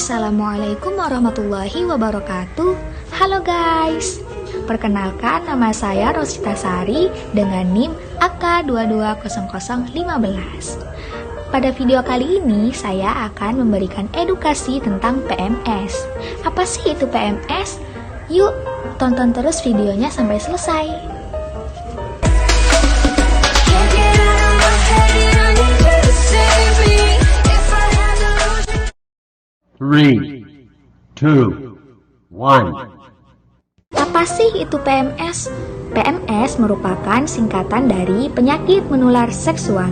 Assalamualaikum warahmatullahi wabarakatuh. Halo guys, perkenalkan nama saya Rosita Sari dengan NIM AK220015. Pada video kali ini saya akan memberikan edukasi tentang PMS. Apa sih itu PMS? Yuk, tonton terus videonya sampai selesai. 3, 2, 1. Apa sih itu PMS? PMS merupakan singkatan dari penyakit menular seksual.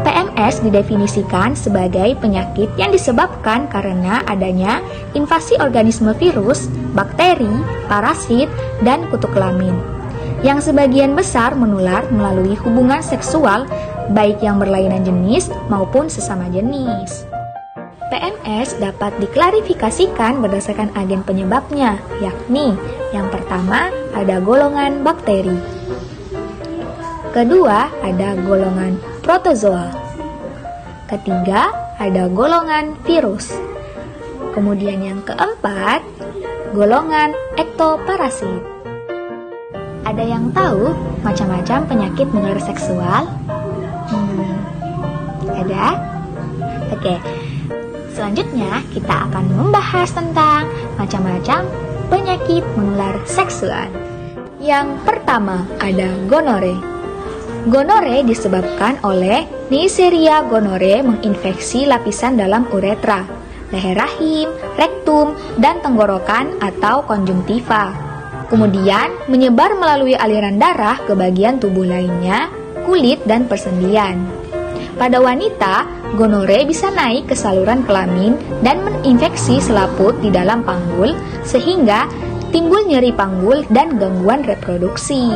PMS didefinisikan sebagai penyakit yang disebabkan karena adanya invasi organisme virus, bakteri, parasit, dan kutu kelamin, yang sebagian besar menular melalui hubungan seksual, baik yang berlainan jenis maupun sesama jenis. PMS dapat diklarifikasikan berdasarkan agen penyebabnya, yakni yang pertama ada golongan bakteri, kedua ada golongan protozoa, ketiga ada golongan virus, kemudian yang keempat golongan ektoparasit. Ada yang tahu macam-macam penyakit menular seksual? Ada? Oke. Selanjutnya, kita akan membahas tentang macam-macam penyakit menular seksual. Yang pertama, ada gonore. Gonore disebabkan oleh Neisseria gonore menginfeksi lapisan dalam uretra, leher rahim, rektum, dan tenggorokan atau konjungtiva. Kemudian, menyebar melalui aliran darah ke bagian tubuh lainnya, kulit, dan persendian. Pada wanita, gonore bisa naik ke saluran kelamin dan menginfeksi selaput di dalam panggul sehingga timbul nyeri panggul dan gangguan reproduksi.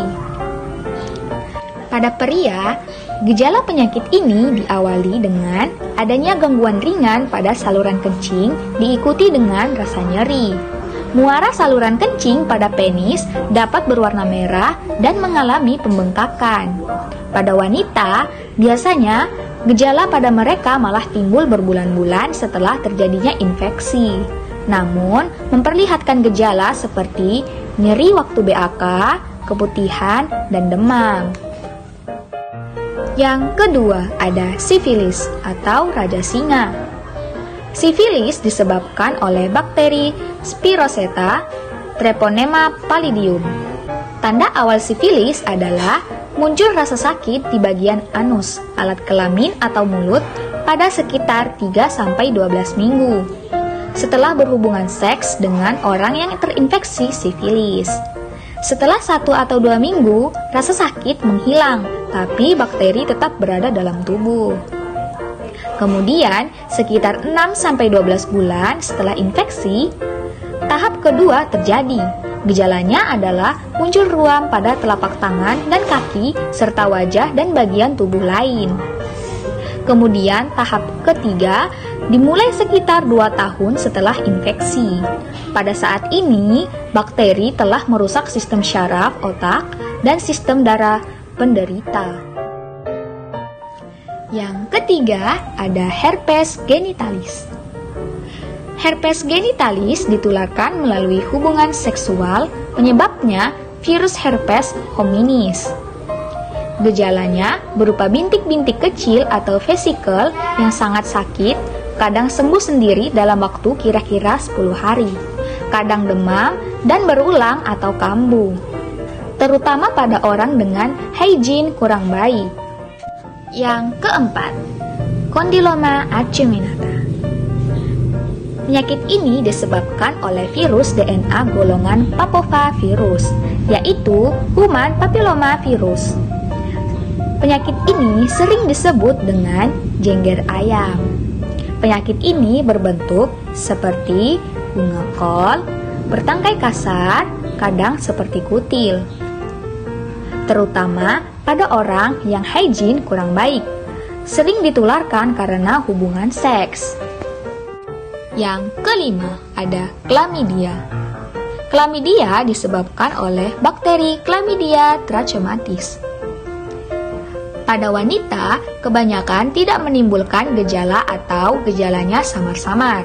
Pada pria, gejala penyakit ini diawali dengan adanya gangguan ringan pada saluran kencing diikuti dengan rasa nyeri. Muara saluran kencing pada penis dapat berwarna merah dan mengalami pembengkakan. Pada wanita, biasanya gejala pada mereka malah timbul berbulan-bulan setelah terjadinya infeksi. Namun, memperlihatkan gejala seperti nyeri waktu BAK, keputihan, dan demam. Yang kedua, ada sifilis atau raja singa. Sifilis disebabkan oleh bakteri Spiroseta treponema pallidum. Tanda awal sifilis adalah muncul rasa sakit di bagian anus, alat kelamin atau mulut pada sekitar 3-12 minggu setelah berhubungan seks dengan orang yang terinfeksi sifilis. Setelah 1 atau 2 minggu, rasa sakit menghilang, tapi bakteri tetap berada dalam tubuh. Kemudian, sekitar 6-12 bulan setelah infeksi, tahap kedua terjadi. Gejalanya adalah muncul ruam pada telapak tangan dan kaki, serta wajah dan bagian tubuh lain. Kemudian tahap ketiga dimulai sekitar 2 tahun setelah infeksi. Pada saat ini, bakteri telah merusak sistem syaraf otak dan sistem darah penderita. Yang ketiga, ada herpes genitalis. Herpes genitalis ditularkan melalui hubungan seksual, penyebabnya virus herpes hominis. Gejalanya berupa bintik-bintik kecil atau vesikel yang sangat sakit, kadang sembuh sendiri dalam waktu kira-kira 10 hari, kadang demam dan berulang atau kambuh, terutama pada orang dengan hygiene kurang baik. Yang keempat, kondiloma acuminata. Penyakit ini disebabkan oleh virus DNA golongan papovavirus, yaitu human papillomavirus. Penyakit ini sering disebut dengan jengger ayam. Penyakit ini berbentuk seperti bunga kol, bertangkai kasar, kadang seperti kutil, terutama pada orang yang hygiene kurang baik, sering ditularkan karena hubungan seks. Yang kelima, ada chlamydia. Chlamydia disebabkan oleh bakteri Chlamydia trachomatis. Pada wanita, kebanyakan tidak menimbulkan gejala atau gejalanya samar-samar.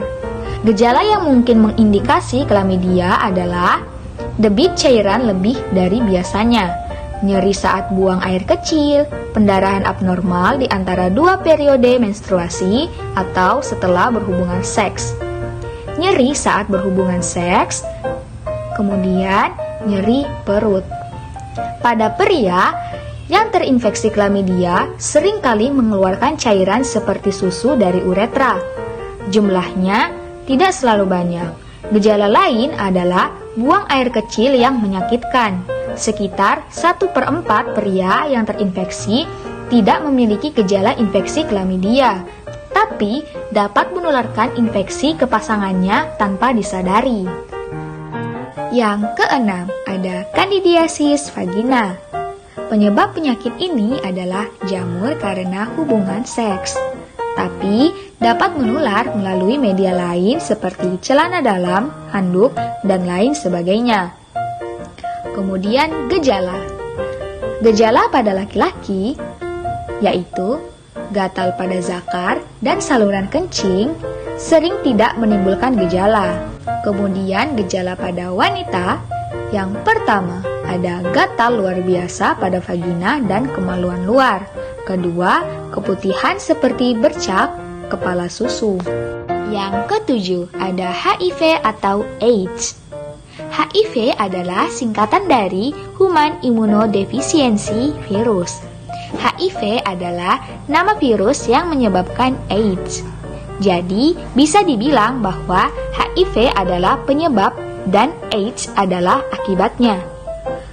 Gejala yang mungkin mengindikasi klamidia adalah debit cairan lebih dari biasanya, nyeri saat buang air kecil, pendarahan abnormal di antara 2 periode menstruasi atau setelah berhubungan seks, nyeri saat berhubungan seks, kemudian nyeri perut. Pada pria yang terinfeksi klamidia seringkali mengeluarkan cairan seperti susu dari uretra. Jumlahnya tidak selalu banyak. Gejala lain adalah buang air kecil yang menyakitkan. Sekitar 1/4 pria yang terinfeksi tidak memiliki gejala infeksi klamidia, tapi dapat menularkan infeksi ke pasangannya tanpa disadari. Yang keenam, ada Candidiasis vagina. Penyebab penyakit ini adalah jamur karena hubungan seks, tapi dapat menular melalui media lain seperti celana dalam, handuk, dan lain sebagainya. Kemudian gejala. Gejala pada laki-laki yaitu gatal pada zakar dan saluran kencing sering tidak menimbulkan gejala. Kemudian gejala pada wanita, yang pertama ada gatal luar biasa pada vagina dan kemaluan luar. Kedua, keputihan seperti bercak kepala susu. Yang ketujuh, ada HIV atau AIDS. HIV adalah singkatan dari Human Immunodeficiency Virus. HIV adalah nama virus yang menyebabkan AIDS. Jadi, bisa dibilang bahwa HIV adalah penyebab dan AIDS adalah akibatnya.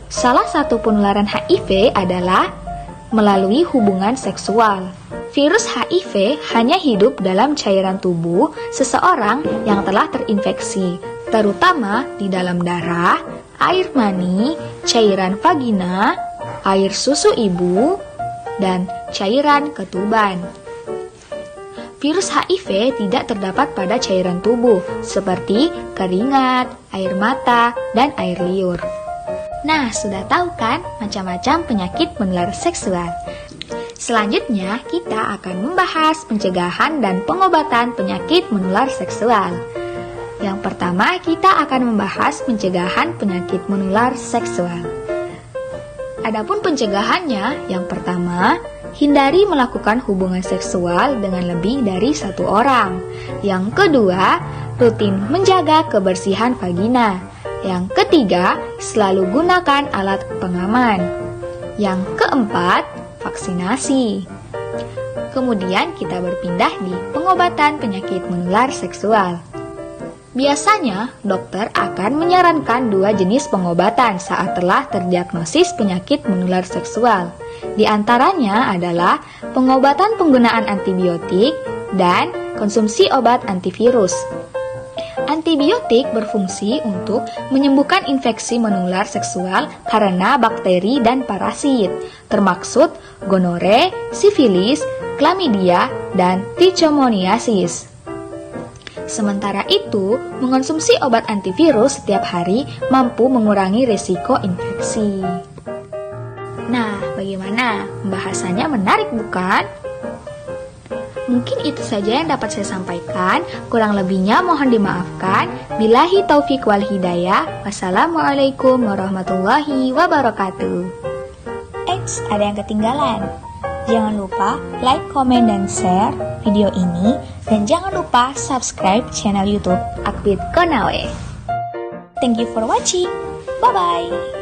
Salah satu penularan HIV adalah melalui hubungan seksual. Virus HIV hanya hidup dalam cairan tubuh seseorang yang telah terinfeksi, terutama di dalam darah, air mani, cairan vagina, air susu ibu, dan cairan ketuban. Virus HIV tidak terdapat pada cairan tubuh seperti keringat, air mata, dan air liur. Nah, sudah tahu kan macam-macam penyakit menular seksual? Selanjutnya, kita akan membahas pencegahan dan pengobatan penyakit menular seksual. Yang pertama, kita akan membahas pencegahan penyakit menular seksual. Adapun pencegahannya, yang pertama, hindari melakukan hubungan seksual dengan lebih dari 1 orang. Yang kedua, rutin menjaga kebersihan vagina. Yang ketiga, selalu gunakan alat pengaman. Yang keempat, vaksinasi. Kemudian kita berpindah di pengobatan penyakit menular seksual. Biasanya, dokter akan menyarankan 2 jenis pengobatan saat telah terdiagnosis penyakit menular seksual. Di antaranya adalah pengobatan penggunaan antibiotik dan konsumsi obat antivirus. Antibiotik berfungsi untuk menyembuhkan infeksi menular seksual karena bakteri dan parasit, termaksud gonore, sifilis, klamidia, dan trichomoniasis. Sementara itu, mengonsumsi obat antivirus setiap hari mampu mengurangi risiko infeksi. Nah, bagaimana? Pembahasannya menarik bukan? Mungkin itu saja yang dapat saya sampaikan. Kurang lebihnya mohon dimaafkan. Billahi taufik wal hidayah. Wassalamualaikum warahmatullahi wabarakatuh. Eits, ada yang ketinggalan. Jangan lupa like, comment, dan share video ini. Dan jangan lupa subscribe channel YouTube Akbid Konawe. Thank you for watching. Bye-bye.